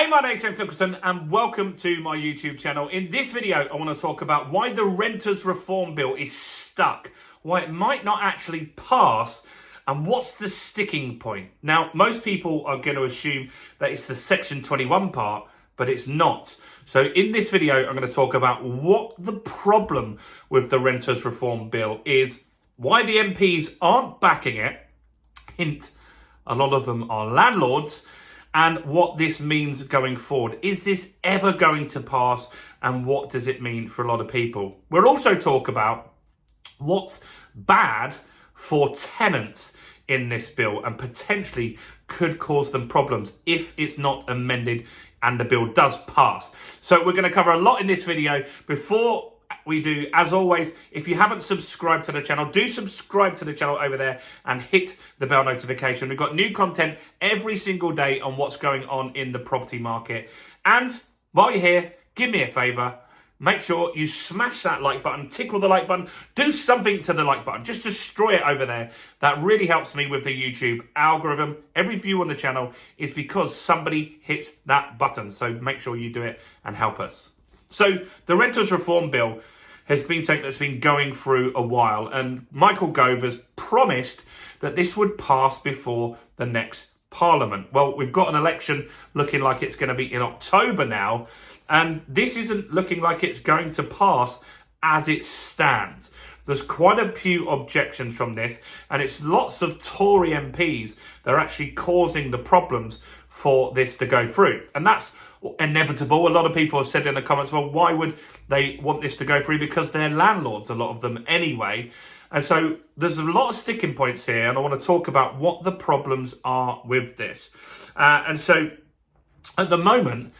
Hey, my name's James Nicholson and welcome to my YouTube channel. In this video, I want to talk about why the Renters Reform Bill is stuck, why it might not actually pass, and what's the sticking point. Now, most people are going to assume that it's the Section 21 part, but it's not. So in this video, I'm going to talk about what the problem with the Renters Reform Bill is, why the MPs aren't backing it, hint, a lot of them are landlords, and what this means going forward. Is this ever going to pass, and what does it mean for a lot of people? We'll also talk about what's bad for tenants in this bill and potentially could cause them problems if it's not amended and the bill does pass. So we're going to cover a lot in this video. Before we do, as always, if you haven't subscribed to the channel, do subscribe to the channel over there and hit the bell notification. We've got new content every single day on what's going on in the property market. And while you're here, give me a favour. Make sure you smash that like button, tickle the like button, do something to the like button. Just destroy it over there. That really helps me with the YouTube algorithm. Every view on the channel is because somebody hits that button. So make sure you do it and help us. So the Renters Reform Bill has been something that's been going through a while, and Michael Gove has promised that this would pass before the next Parliament. Well, we've got an election looking like it's going to be in October now, and this isn't looking like it's going to pass as it stands. There's quite a few objections from this, and it's lots of Tory MPs that are actually causing the problems for this to go through. And that's inevitable. A lot of people have said in the comments, well, why would they want this to go through? Because they're landlords, a lot of them anyway. And so there's a lot of sticking points here, and I want to talk about what the problems are with this. And so at the moment,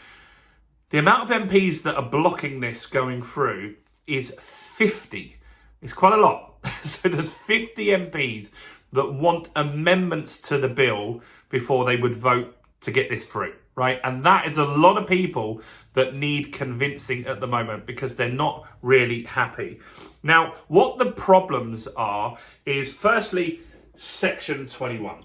the amount of MPs that are blocking this going through is 50. It's quite a lot. So there's 50 MPs that want amendments to the bill before they would vote to get this through, right? And that is a lot of people that need convincing at the moment because they're not really happy. Now, what the problems are is, firstly, Section 21.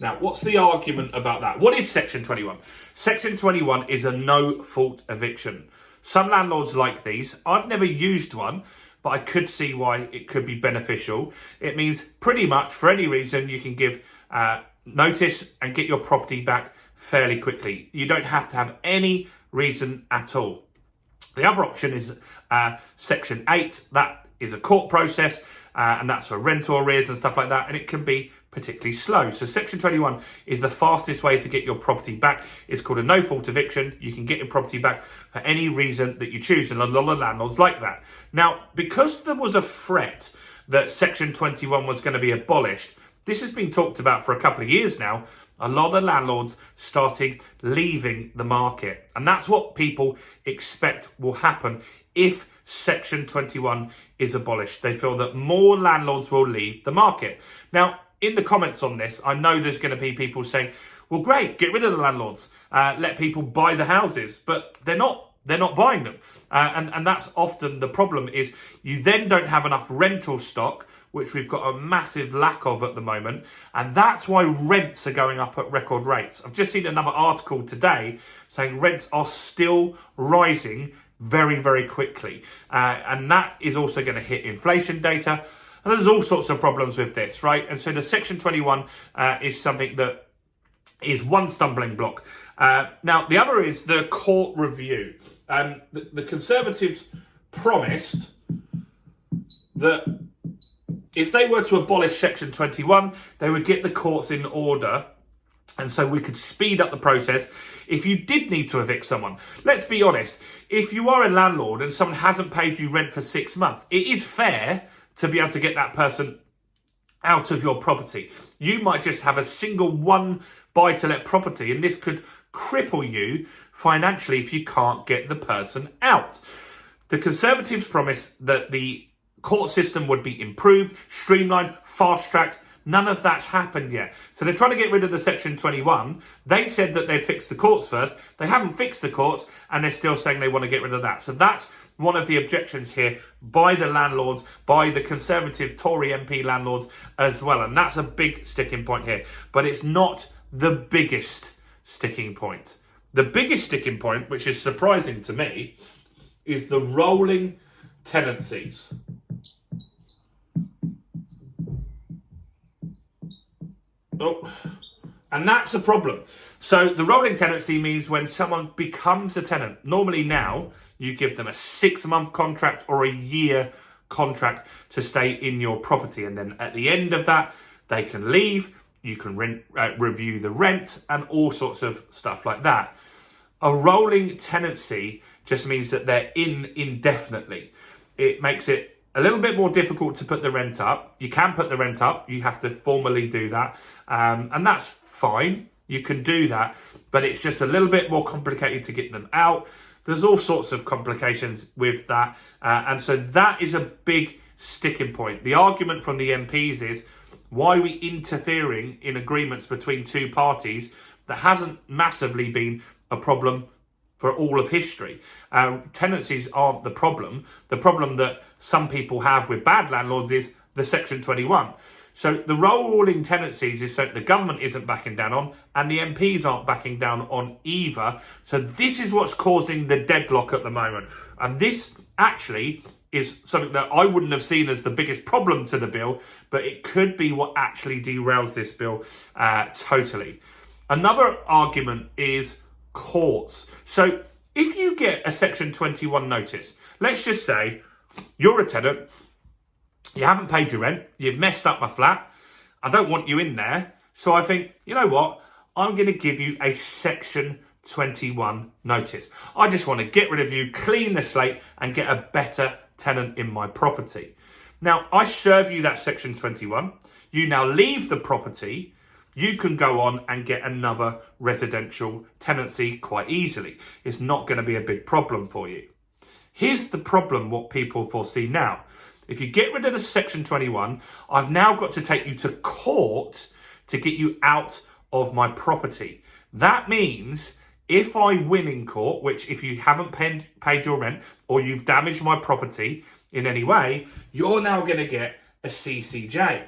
Now, what's the argument about that? What is Section 21? Section 21 is a no-fault eviction. Some landlords like these. I've never used one, but I could see why it could be beneficial. It means pretty much for any reason you can give notice and get your property back fairly quickly. You don't have to have any reason at all. The other option is Section 8. That is a court process, and that's for rental arrears and stuff like that, and it can be particularly slow. So Section 21 is the fastest way to get your property back. It's called a no-fault eviction. You can get your property back for any reason that you choose, and a lot of landlords like that. Now, because there was a threat that Section 21 was going to be abolished, this has been talked about for a couple of years now. A lot of landlords started leaving the market. And that's what people expect will happen if Section 21 is abolished. They feel that more landlords will leave the market. Now, in the comments on this, I know there's going to be people saying, well, great, get rid of the landlords. Let people buy the houses. But they're not buying them. And that's often the problem, is you then don't have enough rental stock, which we've got a massive lack of at the moment. And that's why rents are going up at record rates. I've just seen another article today saying rents are still rising very, very quickly. And that is also going to hit inflation data. And there's all sorts of problems with this, right? And so the Section 21 is something that is one stumbling block. Now, the other is the court review. The Conservatives promised that if they were to abolish Section 21, they would get the courts in order, and so we could speed up the process if you did need to evict someone. Let's be honest, if you are a landlord and someone hasn't paid you rent for 6 months, it is fair to be able to get that person out of your property. You might just have a single one buy-to-let property, and this could cripple you financially if you can't get the person out. The Conservatives promised that the court system would be improved, streamlined, fast-tracked. None of that's happened yet. So they're trying to get rid of the Section 21. They said that they'd fix the courts first. They haven't fixed the courts, and they're still saying they want to get rid of that. So that's one of the objections here by the landlords, by the Conservative Tory MP landlords as well. And that's a big sticking point here. But it's not the biggest sticking point. The biggest sticking point, which is surprising to me, is the rolling tenancies. Oh, and that's a problem. So the rolling tenancy means when someone becomes a tenant, normally now you give them a 6-month contract or a year contract to stay in your property. And then at the end of that, they can leave, you can review the rent and all sorts of stuff like that. A rolling tenancy just means that they're in indefinitely. It makes it a little bit more difficult to put the rent up. You can put the rent up, you have to formally do that, and that's fine. You can do that, but it's just a little bit more complicated to get them out. There's all sorts of complications with that, and so that is a big sticking point. The argument from the MPs is, why are we interfering in agreements between two parties that hasn't massively been a problem for all of history? Tenancies aren't the problem. The problem that some people have with bad landlords is the Section 21. So the rolling tenancies is something the government isn't backing down on, and the MPs aren't backing down on either. So this is what's causing the deadlock at the moment. And this actually is something that I wouldn't have seen as the biggest problem to the bill, but it could be what actually derails this bill totally. Another argument is courts. So if you get a Section 21 notice, let's just say you're a tenant, you haven't paid your rent, you've messed up my flat, I don't want you in there, so I think, you know what, I'm going to give you a Section 21 notice. I just want to get rid of you, clean the slate and get a better tenant in my property. Now, I serve you that Section 21, you now leave the property, you can go on and get another residential tenancy quite easily. It's not going to be a big problem for you. Here's the problem, what people foresee now. If you get rid of the Section 21, I've now got to take you to court to get you out of my property. That means if I win in court, which if you haven't paid your rent or you've damaged my property in any way, you're now going to get a CCJ.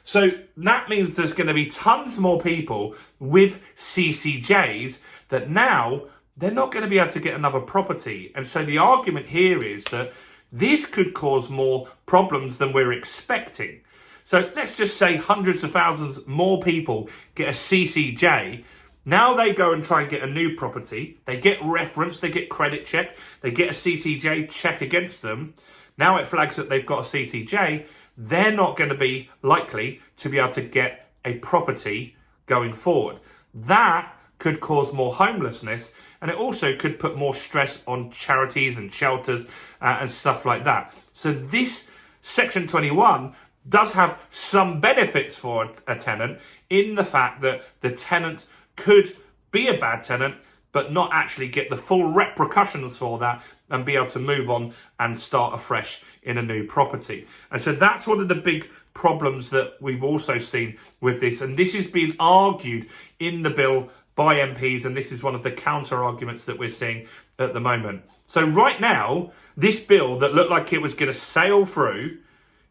So that means there's going to be tons more people with CCJs that now they're not going to be able to get another property. And so the argument here is that this could cause more problems than we're expecting. So let's just say hundreds of thousands more people get a CCJ. Now they go and try and get a new property. They get reference, they get credit check, they get a CCJ check against them. Now it flags that they've got a CCJ. They're not going to be likely to be able to get a property going forward. That could cause more homelessness, and it also could put more stress on charities and shelters and stuff like that. So this Section 21 does have some benefits for a tenant in the fact that the tenant could be a bad tenant but not actually get the full repercussions for that and be able to move on and start afresh in a new property. And so that's one of the big problems that we've also seen with this. And this is being argued in the bill by MPs, and this is one of the counter arguments that we're seeing at the moment. So right now, this bill that looked like it was going to sail through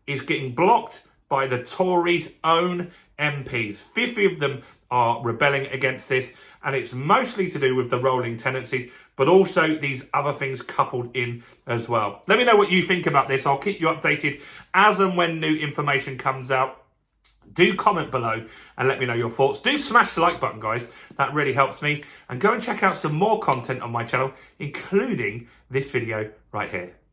is getting blocked by the Tories' own MPs. 50 of them are rebelling against this, and it's mostly to do with the rolling tenancies, but also these other things coupled in as well. Let me know what you think about this. I'll keep you updated as and when new information comes out. Do comment below and let me know your thoughts. Do smash the like button, guys. That really helps me. And go and check out some more content on my channel, including this video right here.